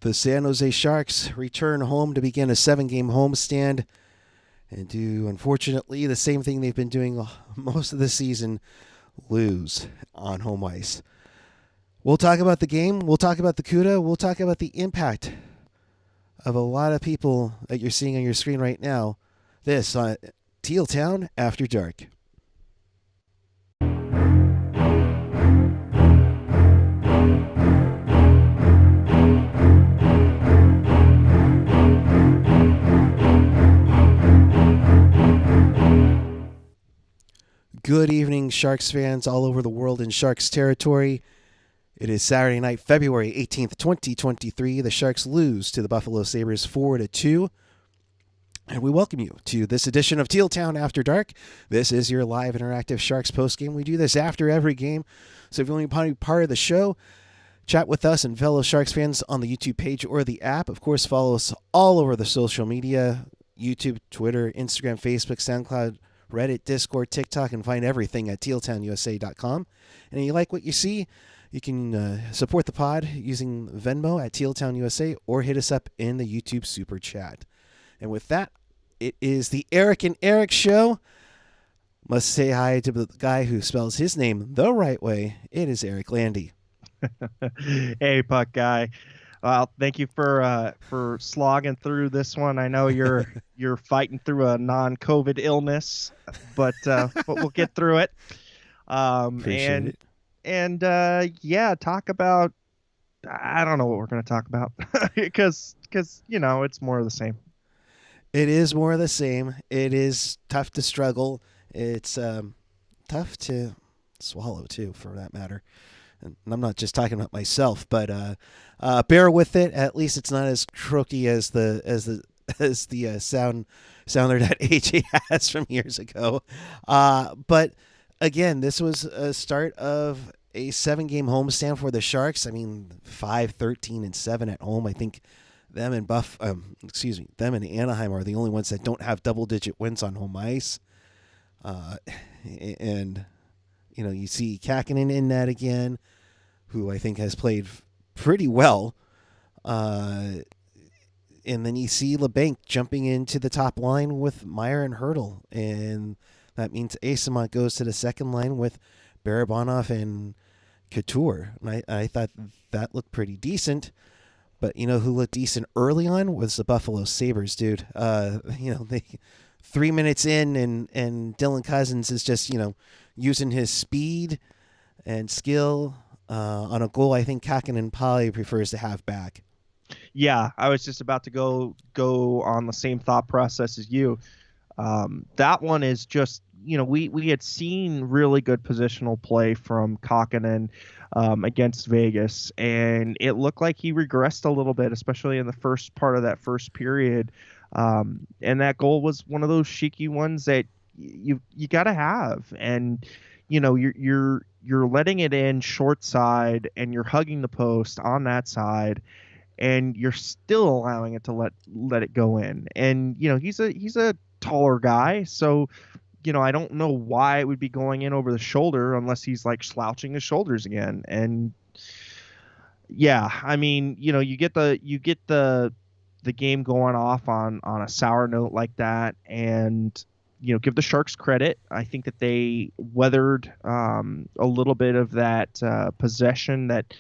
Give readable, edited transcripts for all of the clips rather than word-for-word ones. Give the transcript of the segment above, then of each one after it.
The San Jose Sharks return home to begin a 7-game homestand and do, unfortunately, the same thing they've been doing most of the season, lose on home ice. We'll talk about the game. We'll talk about the CUDA. We'll talk about the impact of a lot of people that you're seeing on your screen right now. This on Teal Town After Dark. Good evening, Sharks fans all over the world in Sharks territory. It is Saturday night, February 18th, 2023. The Sharks lose to the Buffalo Sabres 4-2. And we welcome you to this edition of Teal Town After Dark. This is your live interactive Sharks postgame. We do this after every game. So if you want to be part of the show, chat with us and fellow Sharks fans on the YouTube page or the app. Of course, follow us all over the social media, YouTube, Twitter, Instagram, Facebook, SoundCloud, Reddit, Discord, TikTok, and find everything at tealtownusa.com. And if you like what you see, you can support the pod using Venmo at tealtownusa or hit us up in the YouTube Super Chat. And with that, it is the Eric and Eric Show. Must say hi to the guy who spells his name the right way. It is Eric Landy. Hey, Puck Guy. Well, thank you for slogging through this one. I know you're fighting through a non-COVID illness, but we'll get through it. Appreciate it. And talk about, I don't know what we're going to talk about because it's more of the same. It is more of the same. It is tough to struggle. It's tough to swallow too, for that matter. And I'm not just talking about myself, but bear with it. At least it's not as croaky as the sounder that AJ has from years ago. But again, this was a start of a 7-game homestand for the Sharks. I mean, 5-13-7 at home. I think them and them and Anaheim are the only ones that don't have double-digit wins on home ice. And you see Kahkonen in that again, who I think has played pretty well. And then you see LeBanc jumping into the top line with Meyer and Hurdle. And that means Asamont goes to the second line with Barabanov and Couture. And I thought that looked pretty decent. But who looked decent early on was the Buffalo Sabres, dude. They 3 minutes in and Dylan Cousins is just, using his speed and skill on a goal I think Kahkonen probably prefers to have back. Yeah, I was just about to go on the same thought process as you. That one is just, we had seen really good positional play from Kahkonen against Vegas, and it looked like he regressed a little bit, especially in the first part of that first period. And that goal was one of those cheeky ones that you got to have, and you're letting it in short side, and you're hugging the post on that side, and you're still allowing it to let it go in. And he's a taller guy, so I don't know why it would be going in over the shoulder unless he's like slouching his shoulders again. And yeah, I mean, you get the game going off on a sour note like that, and give the Sharks credit. I think that they weathered a little bit of that possession that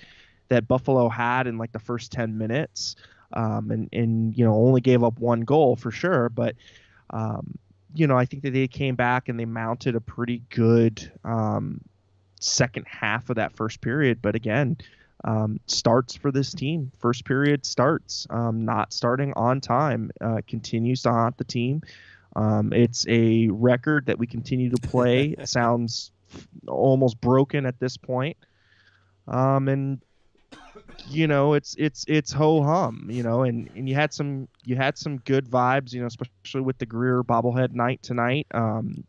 Buffalo had in like the first 10 minutes, and only gave up one goal for sure, but I think that they came back and they mounted a pretty good second half of that first period. But again, starts for this team. First period starts, not starting on time, continues to haunt the team. It's a record that we continue to play. It sounds almost broken at this point. And it's ho hum, and you had some good vibes, especially with the Greer bobblehead night tonight. The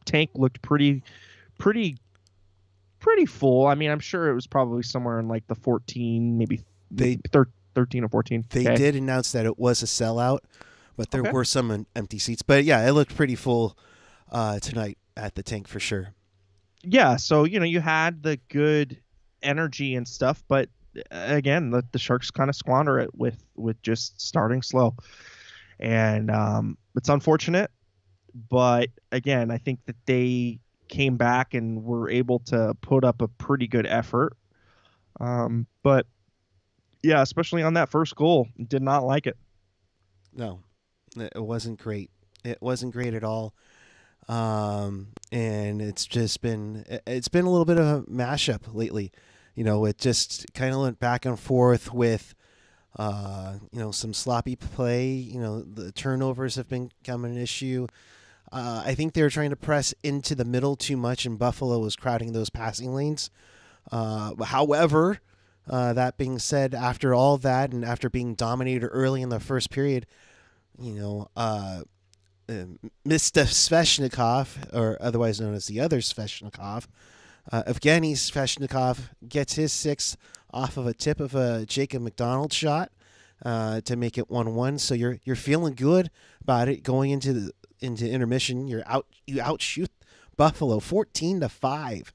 tank looked pretty full. I mean, I'm sure it was probably somewhere in like the 14, maybe 13 or 14. They did announce that it was a sellout, but there were some empty seats. But yeah, it looked pretty full tonight at the tank for sure. Yeah, so you had the good energy and stuff, but again, the Sharks kind of squander it with just starting slow, and it's unfortunate. But again, I think that they came back and were able to put up a pretty good effort. But yeah, especially on that first goal, did not like it. No, it wasn't great. It wasn't great at all. And it's been a little bit of a mashup lately. It just kind of went back and forth with some sloppy play. The turnovers have become an issue. I think they were trying to press into the middle too much, and Buffalo was crowding those passing lanes. However, that being said, after all that and after being dominated early in the first period, you know, uh, Mr. Svechnikov, or otherwise known as the other Svechnikov, Evgeny Svechnikov gets his sixth off of a tip of a Jacob McDonald shot to make it 1-1. So you're feeling good about it going into intermission. You outshoot Buffalo 14-5.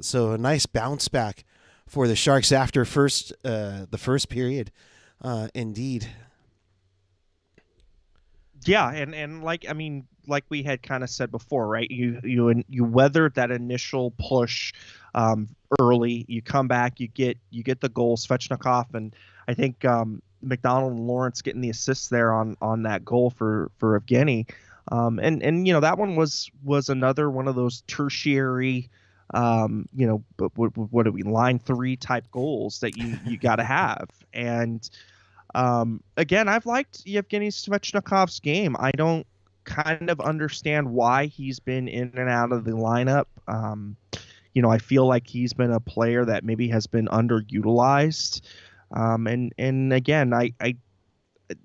So a nice bounce back for the Sharks after the first period. Indeed. Yeah, and like we had kind of said before, right? You weathered that initial push early. You come back, you get the goal, Svechnikov, and I think McDonald and Lawrence getting the assists there on that goal for Evgeny. And that one was another one of those tertiary, but what are we, line 3 type goals that you got to have. And again, I've liked Evgeny Svechnikov's game. I don't kind of understand why he's been in and out of the lineup. I feel like he's been a player that maybe has been underutilized. And again, I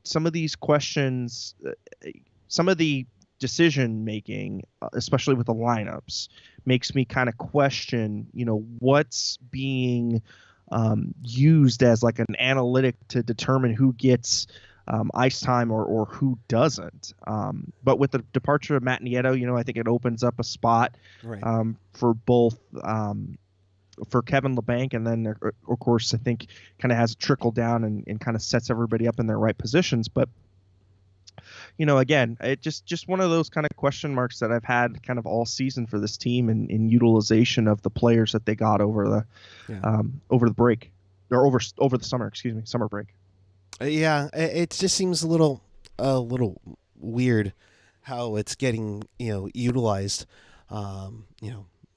some of these questions, some of the decision making, especially with the lineups, makes me kind of question, what's being used as like an analytic to determine who gets ice time or who doesn't. But with the departure of Matt Nieto, I think it opens up a spot Right. for both for Kevin LeBanc, and then of course I think kind of has a trickle down and kind of sets everybody up in their right positions. But again, it just one of those kind of question marks that I've had kind of all season for this team in utilization of the players that they got over the break, or over the summer, summer break. Yeah, it just seems a little weird how it's getting utilized.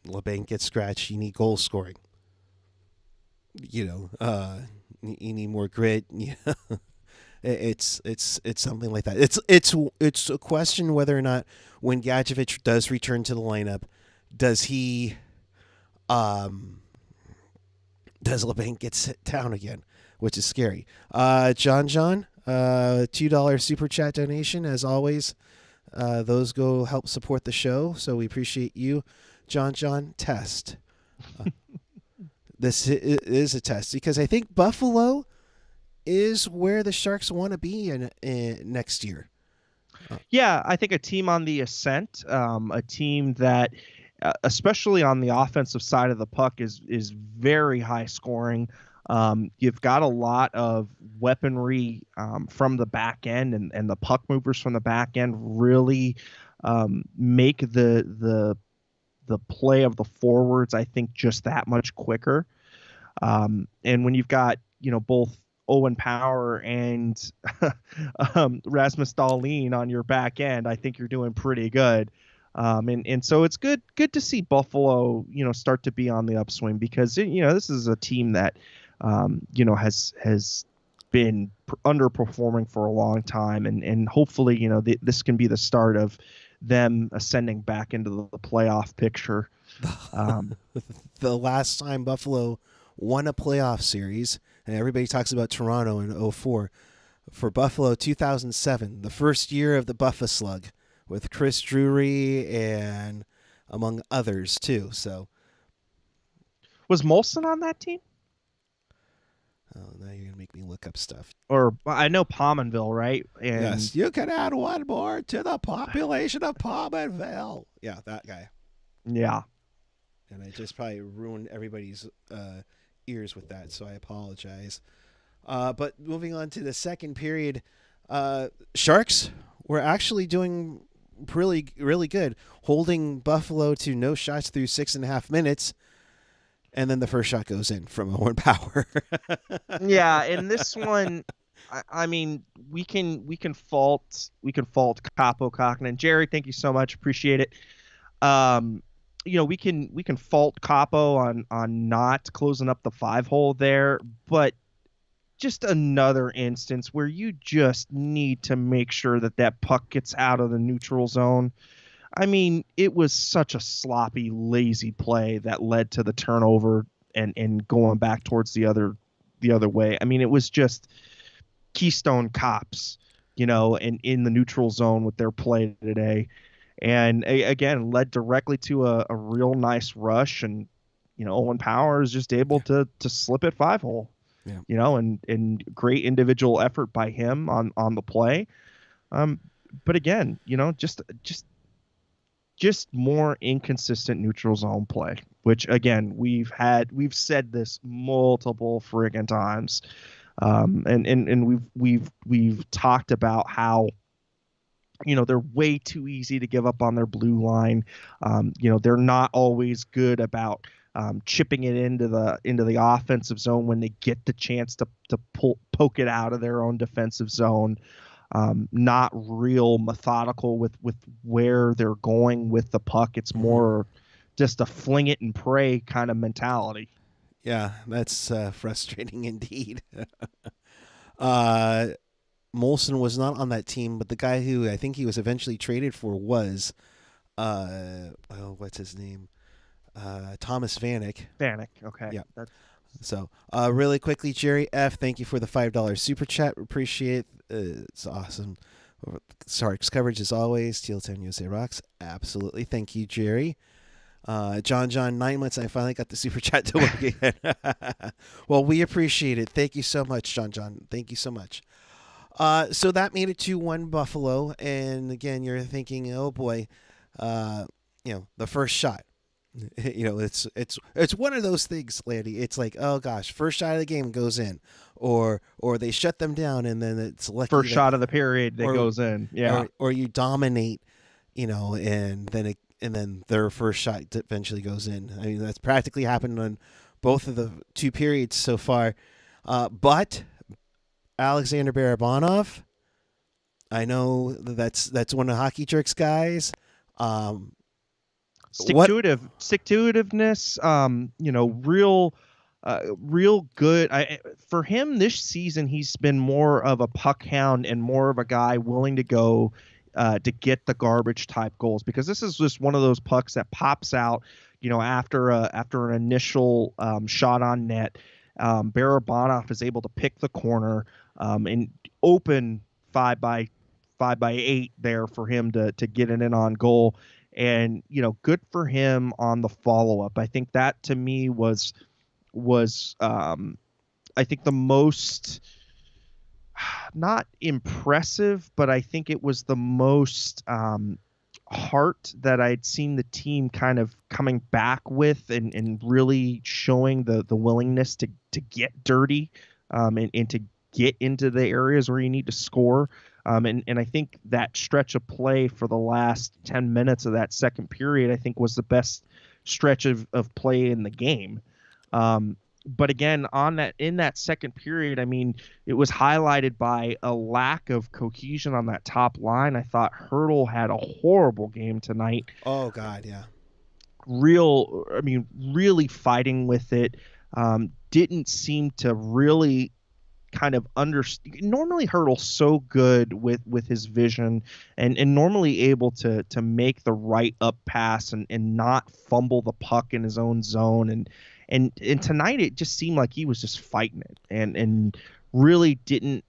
LeBanc gets scratched. You need goal scoring. You need more grit. It's something like that. It's a question whether or not when Gadjevich does return to the lineup, does LeBanc get sit down again, which is scary. John, $2 super chat donation as always. Those go help support the show, so we appreciate you, John. Test. This is a test because I think Buffalo is where the Sharks want to be in next year. Yeah, I think a team on the ascent, a team that, especially on the offensive side of the puck, is very high scoring. You've got a lot of weaponry from the back end, and the puck movers from the back end really make the play of the forwards, I think, just that much quicker. And when you've got both Owen Power and Rasmus Dahlin on your back end, I think you're doing pretty good. And so it's good to see Buffalo start to be on the upswing, because this is a team that has been underperforming for a long time, and hopefully this can be the start of them ascending back into the playoff picture. The last time Buffalo won a playoff series, and everybody talks about Toronto in 2004, for Buffalo 2007, the first year of the Buffa Slug, with Chris Drury and among others too. So was Molson on that team? Oh, now you're gonna make me look up stuff. Or I know Pominville, right? And yes, you can add one more to the population of Pominville. Yeah, that guy. Yeah. And I just probably ruined everybody's ears with that, so I apologize. But moving on to the second period, Sharks were actually doing really, really good, holding Buffalo to no shots through 6.5 minutes, and then the first shot goes in from Owen Power. Yeah, and this one, I mean, we can fault Kaapo Kahkonen. Jerry, thank you so much, appreciate it. Um, we can fault Kaapo on not closing up the 5 hole there, but just another instance where you just need to make sure that that puck gets out of the neutral zone. I mean, it was such a sloppy, lazy play that led to the turnover and going back towards the other way. I mean, it was just Keystone Cops, and in the neutral zone with their play today, and again led directly to a real nice rush, and Owen Power is just able to slip it 5 hole. Yeah. And great individual effort by him on the play. But again, just more inconsistent neutral zone play, which again we've said this multiple friggin' times, and we've talked about how they're way too easy to give up on their blue line. They're not always good about chipping it into the offensive zone when they get the chance to poke it out of their own defensive zone. Not real methodical with where they're going with the puck. It's more just a fling it and pray kind of mentality. Yeah, that's frustrating indeed. Molson was not on that team, but the guy who I think he was eventually traded for was, what's his name? Thomas Vanek. Vanek, okay. Yeah. That's... So, really quickly, Jerry F., thank you for the $5 super chat. Appreciate it. It's awesome. Sharks coverage as always. Teal 10 USA rocks. Absolutely. Thank you, Jerry. John, 9 months, I finally got the super chat to work again. Well, we appreciate it. Thank you so much, John. Thank you so much. So that made it 2-1 Buffalo. And again, you're thinking, oh boy, the first shot. It's one of those things, Landy. It's like, oh gosh, first shot of the game goes in, or they shut them down, and then it's lucky first shot of the period that goes in. Yeah, or you dominate, and then their first shot eventually goes in. I mean, that's practically happened on both of the 2 periods so far. But Alexander Barabanov, I know that's one of Hockey Jerks guys. Stick-to-itiveness, real good. For him this season, he's been more of a puck hound and more of a guy willing to go to get the garbage type goals, because this is just one of those pucks that pops out, after an initial shot on net. Barabanov is able to pick the corner and open 5x8 there for him to get it in on goal. And good for him on the follow-up. I think that to me was I think the most, not impressive, but I think it was the most heart that I'd seen the team kind of coming back with, and really showing the willingness to get dirty, and to get into the areas where you need to score. And I think that stretch of play for the last 10 minutes of that second period, I think, was the best stretch of play in the game. But again, in that second period, I mean, it was highlighted by a lack of cohesion on that top line. I thought Hertl had a horrible game tonight. Oh God, yeah. Really fighting with it. Didn't seem to really kind of normally Hertl's so good with his vision and normally able to make the right up pass and not fumble the puck in his own zone, and tonight it just seemed like he was just fighting it and really didn't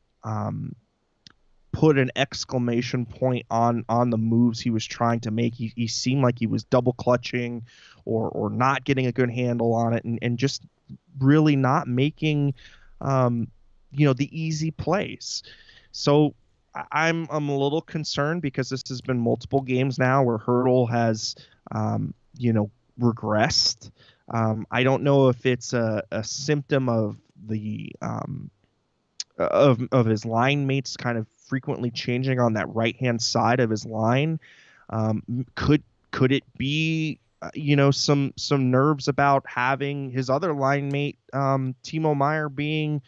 put an exclamation point on the moves he was trying to make. He seemed like he was double clutching or not getting a good handle on it, and just really not making the easy plays. So I'm a little concerned, because this has been multiple games now where Hertl has regressed. I don't know if it's a symptom of the of his line mates kind of frequently changing on that right hand side of his line. Could it be some nerves about having his other line mate Timo Meier being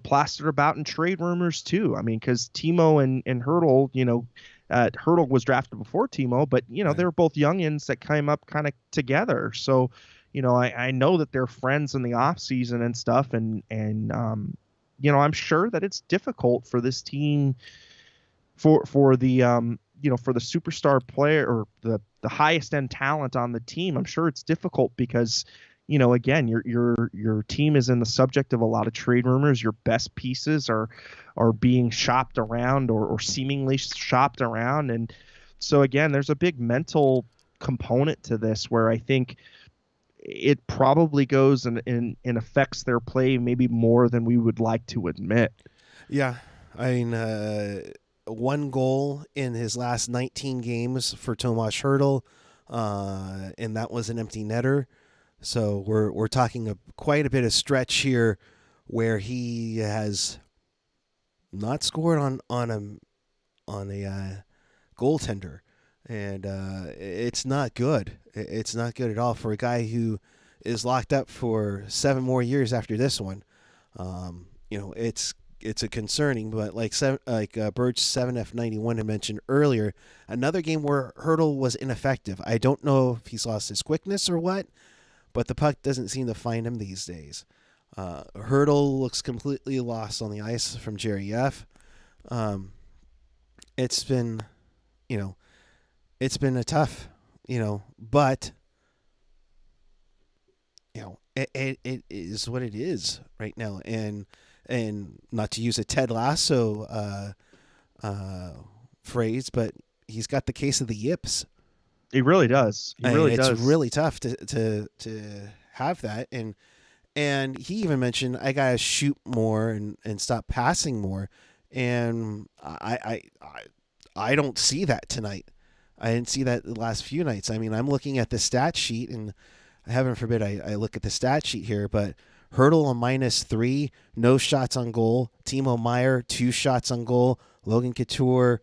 plastered about in trade rumors too? I mean, because Timo and Hurdle, Hurdle was drafted before Timo, but Right. they were both youngins that came up kind of together. So, I know that they're friends in the off season and stuff, and I'm sure that it's difficult for this team for the for the superstar player or the highest end talent on the team. I'm sure it's difficult because again, your team is in the subject of a lot of trade rumors. Your best pieces are being shopped around or seemingly shopped around, and so again, there's a big mental component to this where I think it probably goes and affects their play maybe more than we would like to admit. Yeah. I mean, one goal in his last 19 games for Tomas Hurdle, and that was an empty netter. So we're talking quite a bit of stretch here where he has not scored on a goaltender, and it's not good. It's not good at all for a guy who is locked up for 7 more years after this one. It's a concerning, but like Birch 7F91 had mentioned earlier, another game where Hurdle was ineffective. I don't know if he's lost his quickness or what, but the puck doesn't seem to find him these days. Hurdle looks completely lost on the ice from Jerry F. It's been, you know, it's been a tough, but it is what it is right now, and not to use a Ted Lasso phrase, but he's got the case of the yips. He really does. He really It's does. really tough to have that, and he even mentioned I gotta shoot more and stop passing more, and I don't see that tonight. I didn't see that the last few nights. I mean, I'm looking at the stat sheet, and heaven forbid I look at the stat sheet here, but Hurdle a -3, no shots on goal. Timo Meier 2 shots on goal. Logan Couture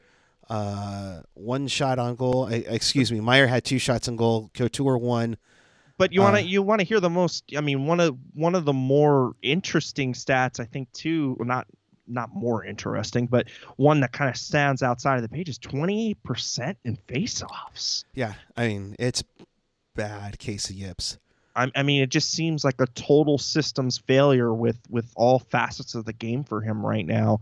1 shot on goal. Excuse me, Meier had 2 shots on goal. Couture 1. But you want to hear the most. I mean, one of the more interesting stats, I think, too. Well, not more interesting, but one that kind of stands outside of the page is 28% in faceoffs. Yeah, I mean, it's bad case of yips. I mean, it just seems like a total systems failure with all facets of the game for him right now.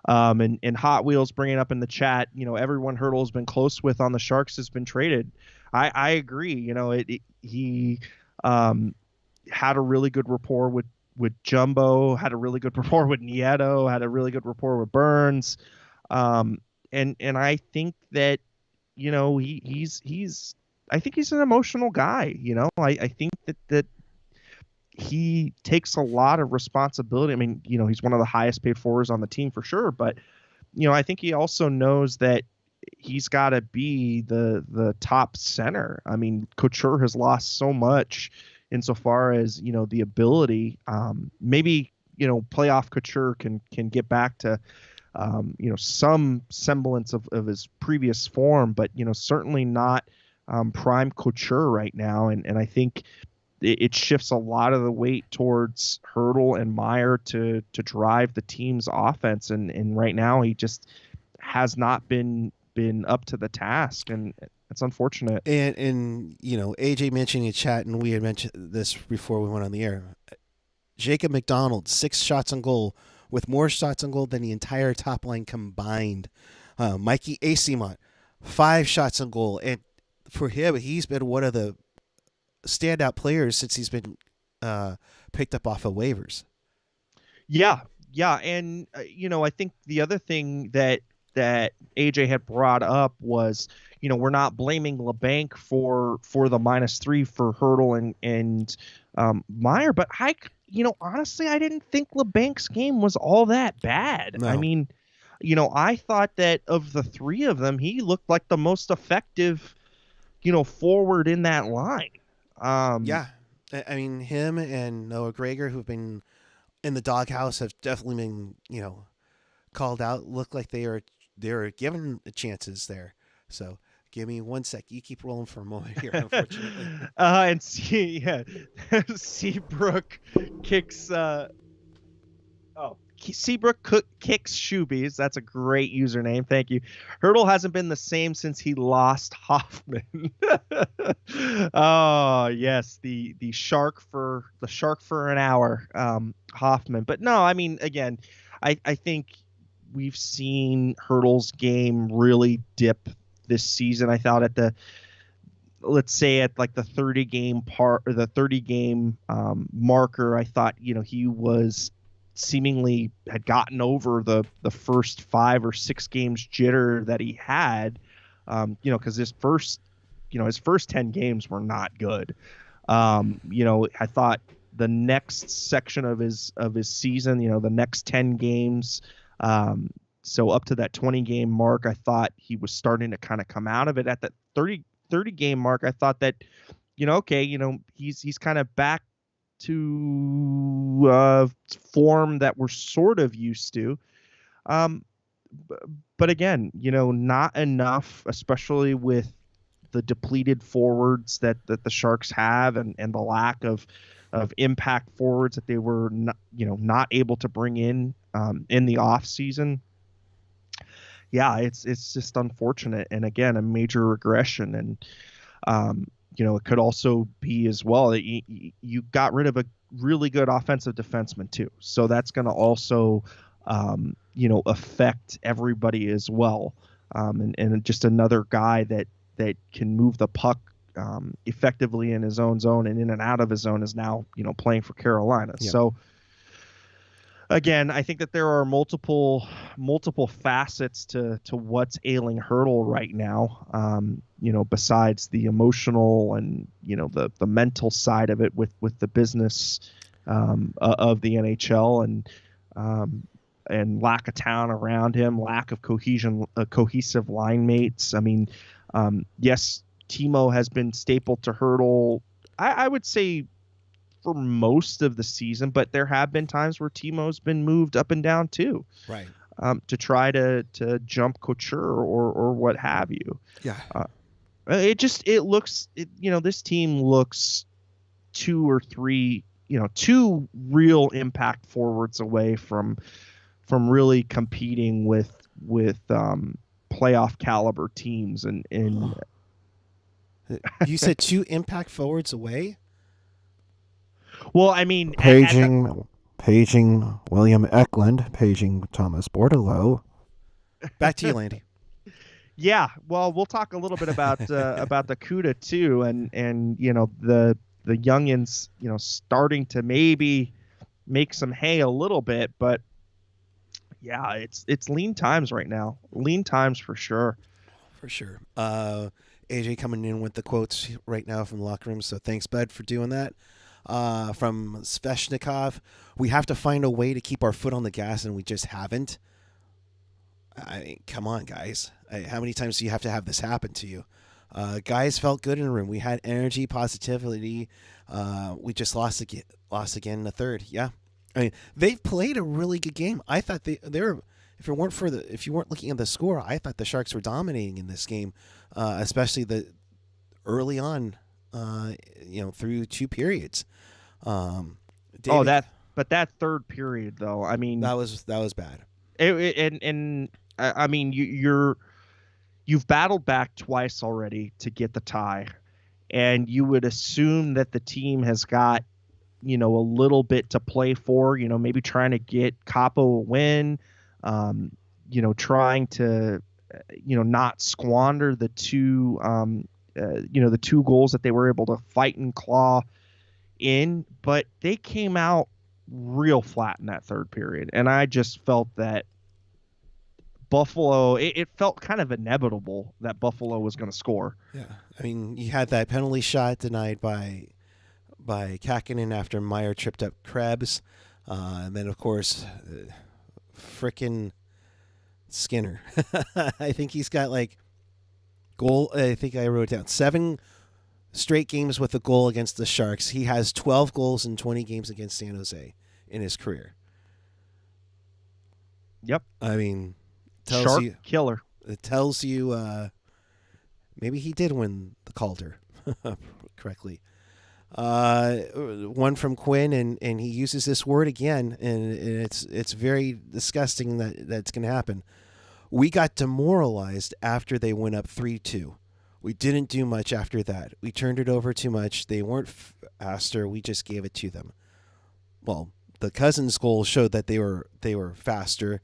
And Hot Wheels bringing up in the chat, everyone Hurdle has been close with on the Sharks has been traded. I agree. He had a really good rapport with Jumbo, had a really good rapport with Nieto, had a really good rapport with Burns, and I think that he's I think he's an emotional guy. I think that he takes a lot of responsibility. I mean, he's one of the highest paid forwards on the team for sure, but I think he also knows that he's got to be the top center. I mean, Couture has lost so much insofar as the ability. Maybe playoff Couture can get back to some semblance of his previous form, but certainly not prime Couture right now. And I think it shifts a lot of the weight towards Hurdle and Meier to drive the team's offense. And right now he just has not been up to the task, and it's unfortunate. And AJ mentioned in chat, and we had mentioned this before we went on the air. Jacob McDonald 6 shots on goal, with more shots on goal than the entire top line combined. Mikey Asimont 5 shots on goal, and for him, he's been one of the standout players since he's been picked up off of waivers. Yeah, and I think the other thing that AJ had brought up was we're not blaming LeBanc for the -3 for Hurdle and Meier, but honestly I didn't think LeBanc's game was all that bad. No. I mean, I thought that of the 3 of them he looked like the most effective forward in that line. Yeah. I mean, him and Noah Gregor, who've been in the doghouse, have definitely been, called out. Look like they are given chances there. So give me one sec. You keep rolling for a moment here, unfortunately. And Seabrook kicks. Kicks Shoebies. That's a great username. Thank you. Hurdle hasn't been the same since he lost Hoffman. Oh yes, the shark for an hour, Hoffman. But no, I mean, again, I think we've seen Hurdle's game really dip this season. I thought at the let's say at like the 30 game part or the 30 game marker, I thought, he was seemingly had gotten over the first 5 or 6 games jitter that he had, because his first 10 games were not good. I thought the next section of his season, the next 10 games, so up to that 20 game mark, I thought he was starting to kind of come out of it. At that 30 game mark, I thought that, he's kind of back to form that we're sort of used to. But again, not enough, especially with the depleted forwards that the Sharks have, and the lack of impact forwards that they were not able to bring in the off season. Yeah, it's just unfortunate, and again, a major regression. And it could also be as well that you got rid of a really good offensive defenseman too, so that's going to also affect everybody as well. And just another guy that can move the puck effectively in his own zone and in and out of his zone is now playing for Carolina. Yeah. So again, I think that there are multiple facets to what's ailing Hurdle right now. Besides the emotional and the mental side of it with the business of the NHL and lack of talent around him, lack of cohesive line mates. I mean, yes, Timo has been stapled to Hurdle, I would say, for most of the season, but there have been times where Timo's been moved up and down too, right? To try to jump Couture or what have you. Yeah. It looks, this team looks 2 or 3, 2 real impact forwards away from really competing with playoff caliber teams. And you said 2 impact forwards away. Well, I mean, paging William Eklund, paging Thomas Bordeleau. Back to you, Landy. Yeah, well, we'll talk a little bit about the CUDA too, and the youngins, starting to maybe make some hay a little bit, but yeah, it's lean times right now. Lean times for sure. For sure. AJ coming in with the quotes right now from the locker room, so thanks, bud, for doing that. From Svechnikov, we have to find a way to keep our foot on the gas, and we just haven't. I mean, come on, guys. How many times do you have to have this happen to you? Guys felt good in the room. We had energy, positivity. We just lost again in the third. Yeah, I mean, they've played a really good game. I thought they were. If you weren't looking at the score, I thought the Sharks were dominating in this game, especially the early on. Through 2 periods. David, that third period though, I mean, that was bad. I mean, you've battled back twice already to get the tie, and you would assume that the team has got a little bit to play for. Maybe trying to get Kaapo a win. Trying to not squander the 2 the 2 goals that they were able to fight and claw in, but they came out real flat in that third period. And I just felt that Buffalo, it felt kind of inevitable that Buffalo was going to score. Yeah. I mean, you had that penalty shot denied by Kahkonen after Meyer tripped up Krebs. And then, of course, frickin' Skinner. I think he's got like goal. I think I wrote down 7 straight games with a goal against the Sharks. He has 12 goals in 20 games against San Jose in his career. Yep. I mean, Shark killer. It tells you maybe he did win the Calder correctly. One from Quinn, and he uses this word again, and it's very disgusting that's going to happen. We got demoralized after they went up 3-2. We didn't do much after that. We turned it over too much. They weren't faster. We just gave it to them. Well, the Cousins goal showed that they were faster.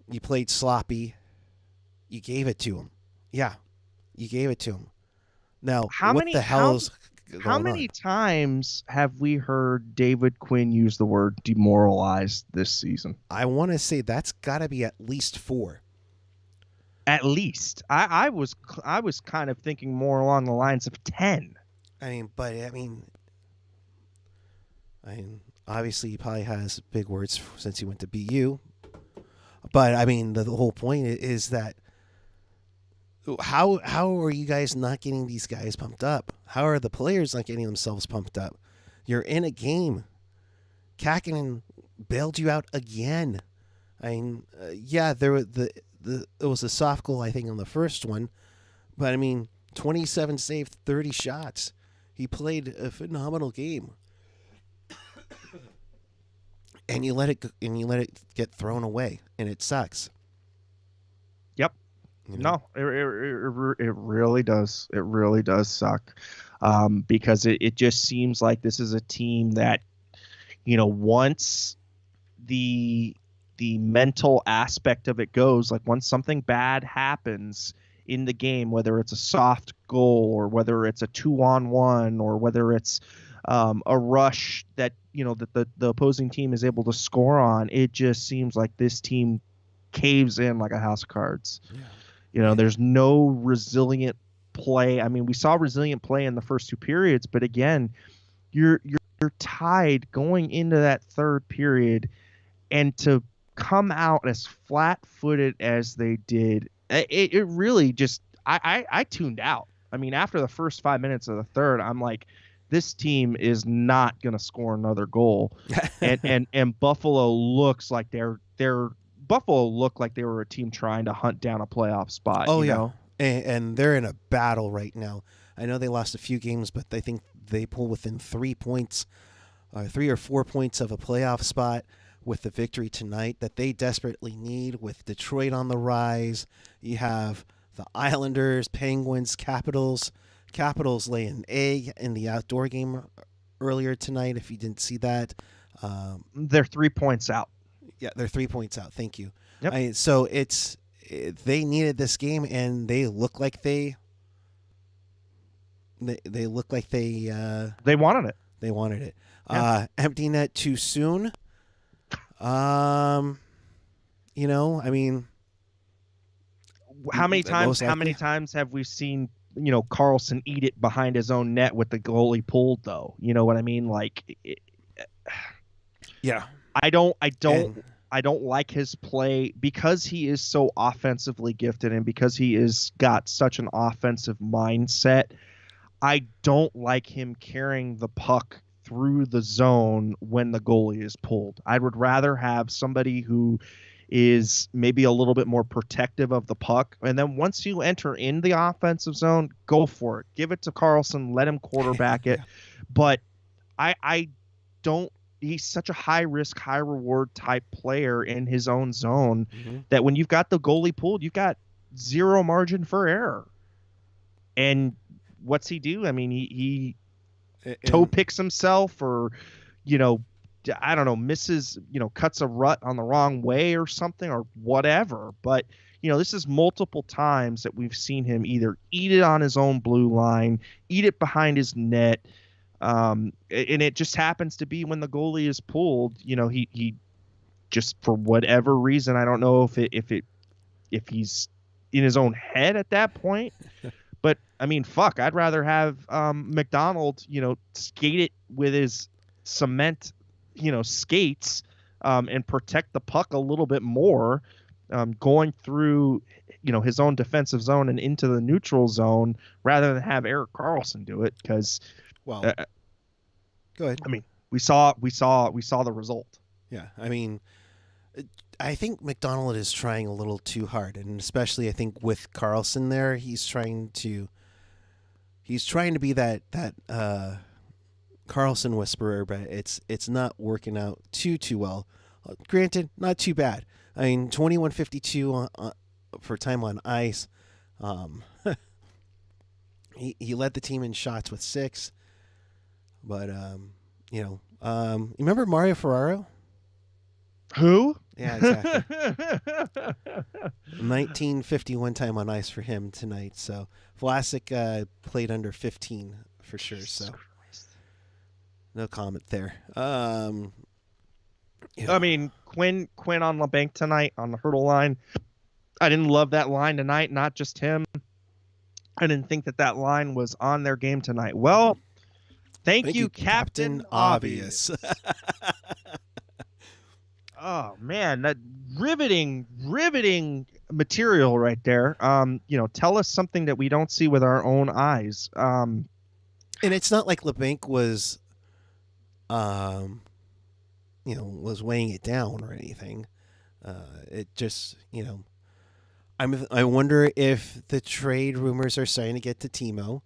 You played sloppy. You gave it to them. Yeah, you gave it to them. Now, how many times have we heard David Quinn use the word demoralized this season? I want to say that's got to be at least 4. At least. I was kind of thinking more along the lines of 10. I mean, obviously he probably has big words since he went to BU. But I mean, the whole point is that how are you guys not getting these guys pumped up? How are the players not getting themselves pumped up? You're in a game. Kahkonen bailed you out again. I mean, yeah, there was it was a soft goal, I think, on the first one, but I mean, 27 saved, 30 shots. He played a phenomenal game, and you let it get thrown away, and it sucks. Yep. You know? No, it really does. It really does suck, because it just seems like this is a team that, once the mental aspect of it goes, like once something bad happens in the game, whether it's a soft goal or whether it's a 2-on-1 or whether it's a rush that the opposing team is able to score on, it just seems like this team caves in like a house of cards. Yeah. There's no resilient play. I mean, we saw resilient play in the first 2 periods, but again, you're tied going into that third period, and to come out as flat-footed as they did, it really just I tuned out. I mean, after the first 5 minutes of the third, I'm like, this team is not going to score another goal. and Buffalo looks like Buffalo looked like they were a team trying to hunt down a playoff spot. Oh, you yeah. know? And they're in a battle right now. I know they lost a few games, but I think they pull within 3 points, 3 or 4 points of a playoff spot with the victory tonight that they desperately need. With Detroit on the rise, you have the Islanders, Penguins, Capitals. Capitals lay an egg in the outdoor game earlier tonight, if you didn't see that. They're 3 points out. Yeah, they're 3 points out. Thank you. Yep. So they needed this game, and they look like they look like they wanted it. They wanted it. Yeah. Empty net too soon. I mean, how many times have we seen Carlson eat it behind his own net with the goalie pulled, though? You know what I mean? Like, yeah. I don't like his play because he is so offensively gifted and because he is got such an offensive mindset. I don't like him carrying the puck through the zone when the goalie is pulled. I would rather have somebody who is maybe a little bit more protective of the puck. And then once you enter in the offensive zone, go for it. Give it to Carlson. Let him quarterback it. Yeah. But I don't. He's such a high risk, high reward type player in his own zone that when you've got the goalie pulled, you've got zero margin for error. And what's he do? I mean, he toe picks himself, or I don't know, misses, cuts a rut on the wrong way or something or whatever. But this is multiple times that we've seen him either eat it on his own blue line, eat it behind his net. And it just happens to be when the goalie is pulled, he just, for whatever reason, I don't know if he's in his own head at that point. But I mean, fuck, I'd rather have McDonald, skate it with his cement, skates, and protect the puck a little bit more going through, his own defensive zone and into the neutral zone rather than have Erik Karlsson do it. Because, Well, go ahead. I mean, we saw the result. Yeah, I mean, I think McDonald is trying a little too hard, and especially I think with Karlsson there, he's trying to be that Karlsson whisperer, but it's not working out too well. Granted, not too bad. I mean, 21:52 for time on ice. He led the team in shots with 6, but you remember Mario Ferraro? Who? Yeah, exactly. 1951 time on ice for him tonight. So Vlasic played under 15 for sure. So no comment there. I mean, Quinn on LeBanc tonight on the hurdle line. I didn't love that line tonight. Not just him. I didn't think that line was on their game tonight. Well, thank you, Captain Obvious. Oh man, that riveting material right there. Tell us something that we don't see with our own eyes. And it's not like LeBanc was, was weighing it down or anything. It just, I wonder if the trade rumors are starting to get to Timo.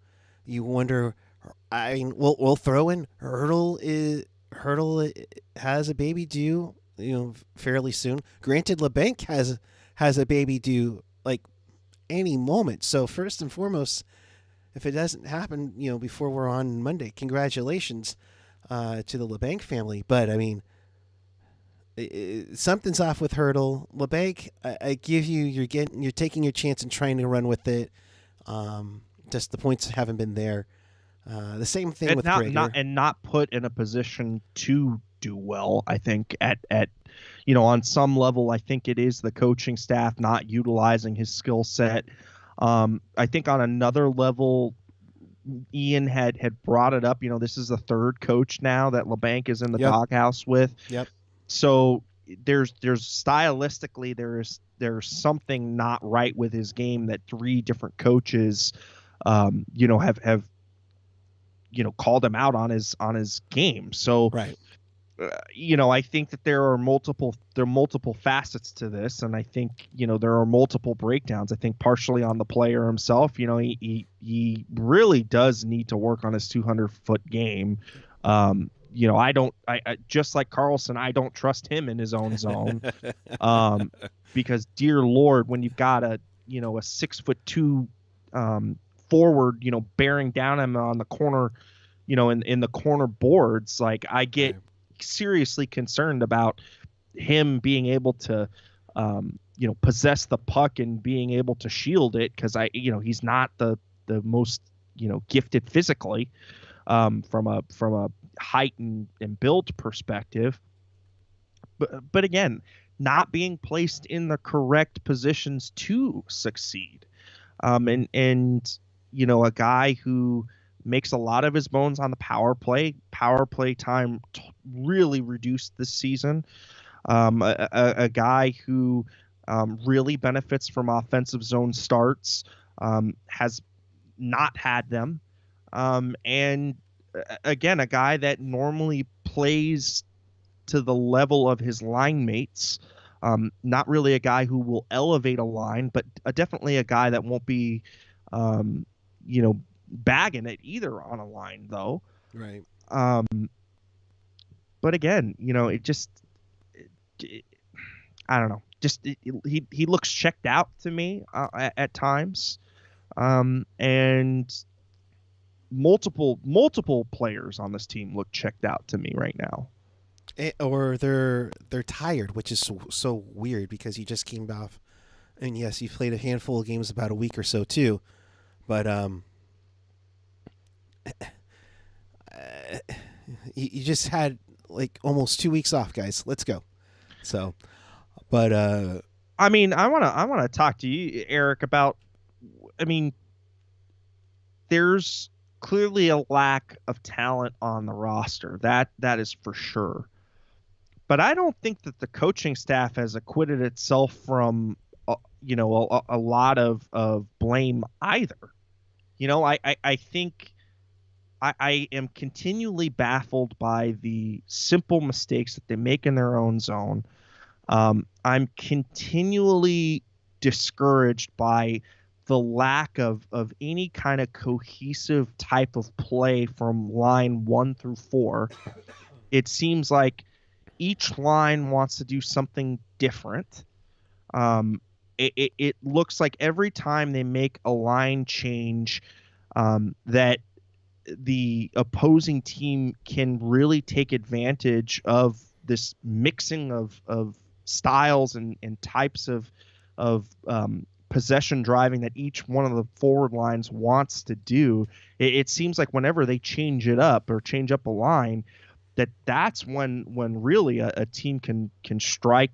You wonder. I mean, we'll throw in Hurdle has a baby due, fairly soon. Granted, LeBanc has a baby due like any moment. So first and foremost, if it doesn't happen, before we're on Monday, congratulations to the LeBanc family. But I mean, something's off with Hurdle. LeBanc, I give you, you're taking your chance and trying to run with it. Just the points haven't been there. The same thing with Gregor. Not put in a position to do well. I think at on some level, I think it is the coaching staff not utilizing his skill set. I think on another level, Ian had brought it up. This is the third coach now that LeBanc is in the doghouse with. Yep. So there's stylistically there's something not right with his game that 3 different coaches have called him out on his game. So right. I think that there are multiple facets to this, and I think there are multiple breakdowns. I think partially on the player himself. He really does need to work on his 200-foot game. I just like Karlsson, I don't trust him in his own zone. Because dear Lord, when you've got a 6'2" forward, bearing down him on the corner, in the corner boards, like I get seriously concerned about him being able to, possess the puck and being able to shield it. Cause he's not the most, gifted physically, from a height and build perspective. But again, not being placed in the correct positions to succeed. And a guy who makes a lot of his bones on the power play time really reduced this season. A guy who really benefits from offensive zone starts, has not had them. And again, a guy that normally plays to the level of his line mates. Not really a guy who will elevate a line, but definitely a guy that won't be, bagging it either on a line, though. Right. But again, it just, I don't know. Just he looks checked out to me at times, and multiple players on this team look checked out to me right now. Or they're tired, which is so weird because he just came off, and yes, he played a handful of games about a week or so too, but you just had like almost 2 weeks off, guys. Let's go. So, but I mean, I want to talk to you, Eric, about. I mean, there's clearly a lack of talent on the roster. That is for sure. but I don't think that the coaching staff has acquitted itself from a lot of blame either. I think I am continually baffled by the simple mistakes that they make in their own zone. I'm continually discouraged by the lack of any kind of cohesive type of play from line 1 through 4. It seems like each line wants to do something different. It looks like every time they make a line change, that the opposing team can really take advantage of this mixing of styles and types of possession driving that each one of the forward lines wants to do. It seems like whenever they change it up or change up a line, that's when really a team can strike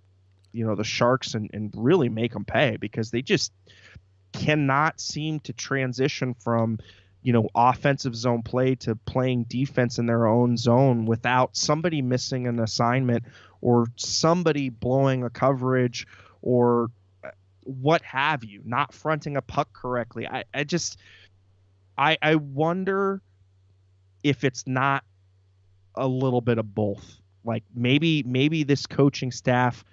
the Sharks and really make them pay, because they just cannot seem to transition from offensive zone play to playing defense in their own zone without somebody missing an assignment or somebody blowing a coverage or what have you, not fronting a puck correctly. I wonder if it's not a little bit of both. Like maybe this coaching staff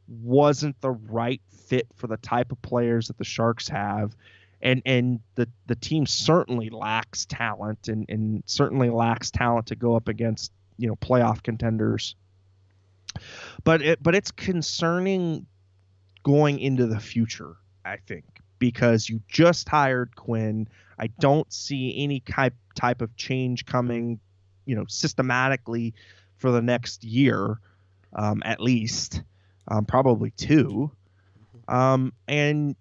wasn't the right fit for the type of players that the Sharks have. And the team certainly lacks talent and certainly lacks talent to go up against playoff contenders. But it's concerning going into the future, I think, because you just hired Quinn. I don't see any type of change coming, systematically for the next year, at least, probably 2. And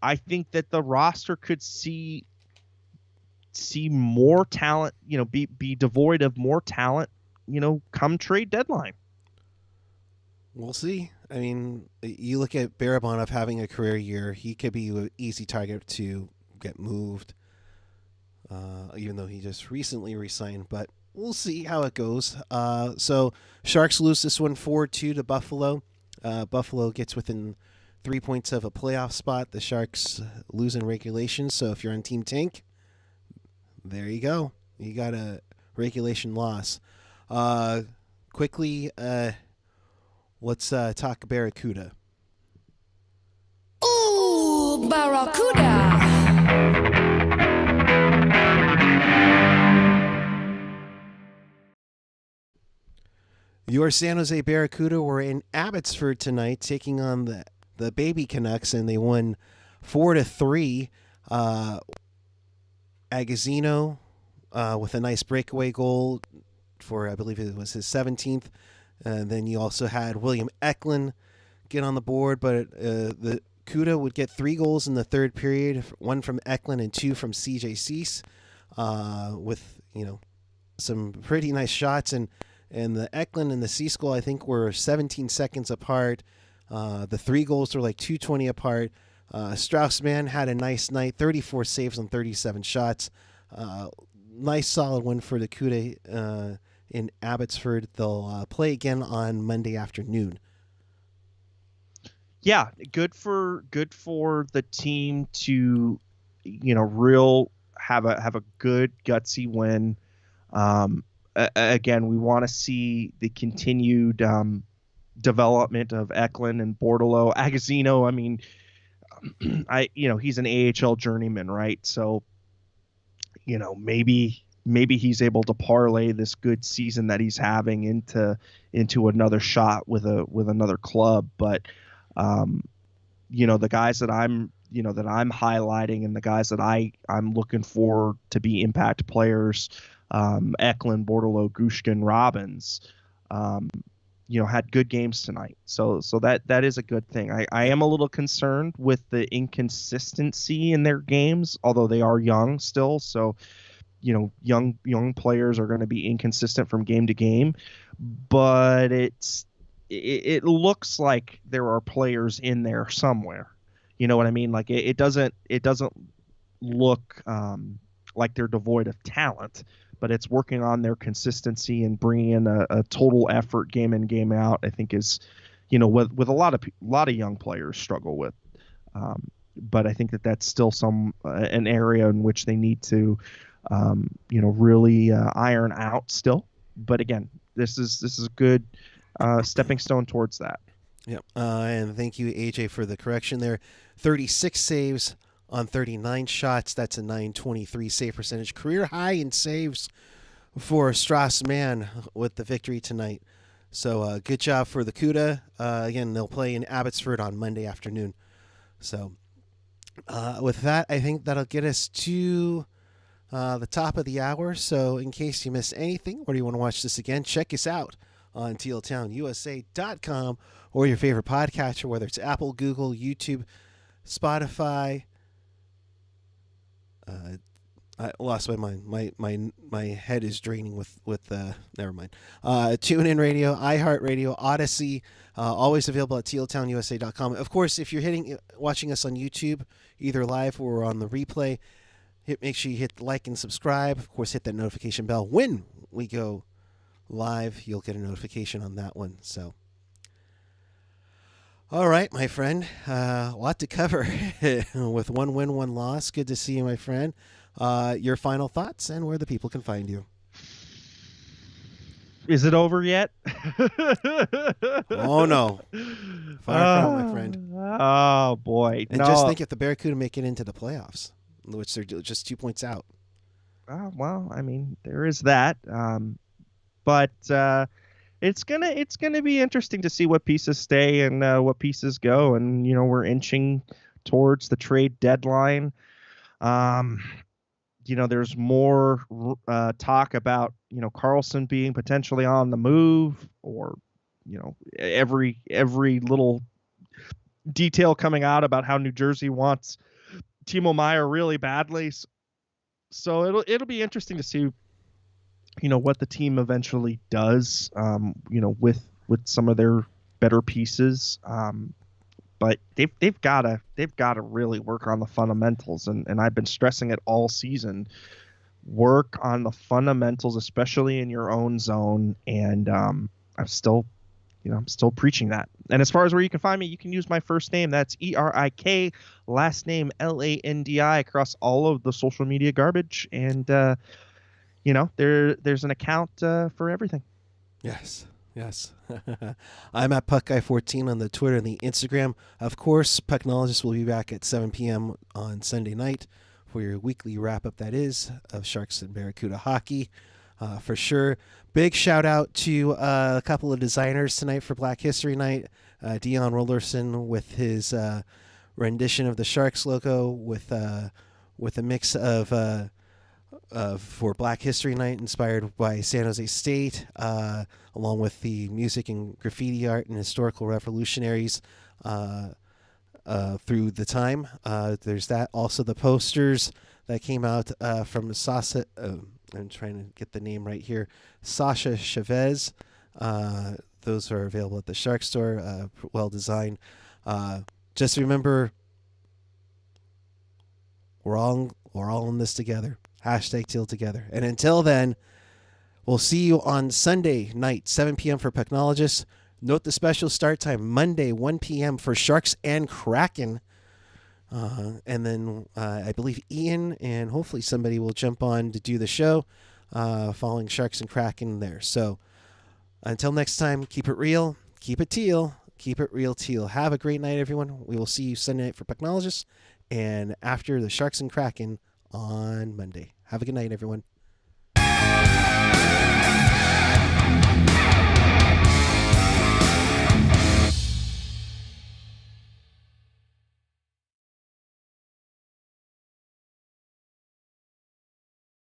I think that the roster could see more talent, be devoid of more talent, come trade deadline. We'll see. I mean, you look at Barabanov having a career year; he could be an easy target to get moved, even though he just recently resigned. But we'll see how it goes. So Sharks lose this one 4-2 to Buffalo. Buffalo gets within 3 points of a playoff spot. The Sharks lose in regulation. So if you're on Team Tank, there you go. You got a regulation loss. Quickly, let's talk Barracuda. Ooh, Barracuda! Your San Jose Barracuda were in Abbotsford tonight, taking on the Baby Canucks, and they won 4-3. Agazino with a nice breakaway goal for, I believe it was his 17th. And then you also had William Eklund get on the board, but the Cuda would get 3 goals in the third period, 1 from Eklund and 2 from CJ Cease, with some pretty nice shots. And the Eklund and the Cease goal, I think, were 17 seconds apart. The 3 goals were like 2:20 apart. Straussman had a nice night, 34 saves on 37 shots. Nice solid win for the Cuda in Abbotsford. They'll play again on Monday afternoon. Yeah, good for the team to have a good gutsy win. Again, we want to see the continued development of Eklund and Bordelot. Agazino, I mean, he's an AHL journeyman, right? So, maybe he's able to parlay this good season that he's having into another shot with another club. But the guys that I'm highlighting and the guys that I'm looking for to be impact players, Eklund, Bordelot, Gushkin, Robbins, had good games tonight. So that is a good thing. I am a little concerned with the inconsistency in their games, although they are young still. So, young players are going to be inconsistent from game to game, but it looks like there are players in there somewhere. You know what I mean? Like it doesn't look like they're devoid of talent, but it's working on their consistency and bringing in a total effort game in, game out. I think is, with a lot of young players struggle with. But I think that's still an area in which they need to, really iron out still. But again, this is a good stepping stone towards that. Yep. And thank you, AJ, for the correction there. 36 saves on 39 shots. That's a .923 save percentage. Career high in saves for Strass-Man with the victory tonight. So good job for the CUDA. Again, they'll play in Abbotsford on Monday afternoon. So with that, I think that'll get us to the top of the hour. So in case you missed anything, or you want to watch this again, check us out on tealtownusa.com or your favorite podcatcher, whether it's Apple, Google, YouTube, Spotify. I lost my mind. My head is draining with never mind. TuneIn Radio, iHeartRadio, Odyssey, always available at tealtownusa.com. Of course, if you're watching us on YouTube, either live or on the replay, make sure you hit like and subscribe. Of course, hit that notification bell when we go live. You'll get a notification on that one. So, all right, my friend, a lot to cover with 1 win, 1 loss. Good to see you, my friend. Your final thoughts and where the people can find you. Is it over yet? Oh, no. Far from, my friend. Oh, boy. And just think if the Barracuda make it into the playoffs, which they're just 2 points out. Well, I mean, there is that. But it's gonna be interesting to see what pieces stay and what pieces go. And, we're inching towards the trade deadline. There's more talk about, Carlson being potentially on the move, or, every little detail coming out about how New Jersey wants Timo Meier really badly. So it'll be interesting to see, what the team eventually does, with some of their better pieces. But they've got to really work on the fundamentals, and I've been stressing it all season. Work on the fundamentals, especially in your own zone, and I'm still preaching that. And as far as where you can find me, you can use my first name. That's ERIK, last name LANDI, across all of the social media garbage. And there's an account for everything. Yes. I'm at PuckGuy14 on the Twitter and the Instagram. Of course, Pucknologist will be back at 7 p.m. on Sunday night for your weekly wrap-up, that is, of Sharks and Barracuda hockey. For sure. Big shout-out to a couple of designers tonight for Black History Night. Dion Rollerson with his rendition of the Sharks logo with a mix of for Black History Night, inspired by San Jose State, along with the music and graffiti art and historical revolutionaries through the time. There's that. Also, the posters that came out from Sasha. I'm trying to get the name right here. Sasha Chavez. Those are available at the Shark Store. Well designed. Just remember, we're all in this together. #Teal together. And until then, we'll see you on Sunday night, 7 p.m. for Pucknologists. Note the special start time, Monday, 1 p.m. for Sharks and Kraken. And then I believe Ian and hopefully somebody will jump on to do the show following Sharks and Kraken there. So until next time, keep it real, keep it teal, keep it real teal. Have a great night, everyone. We will see you Sunday night for Pucknologists and after the Sharks and Kraken on Monday. Have a good night, everyone.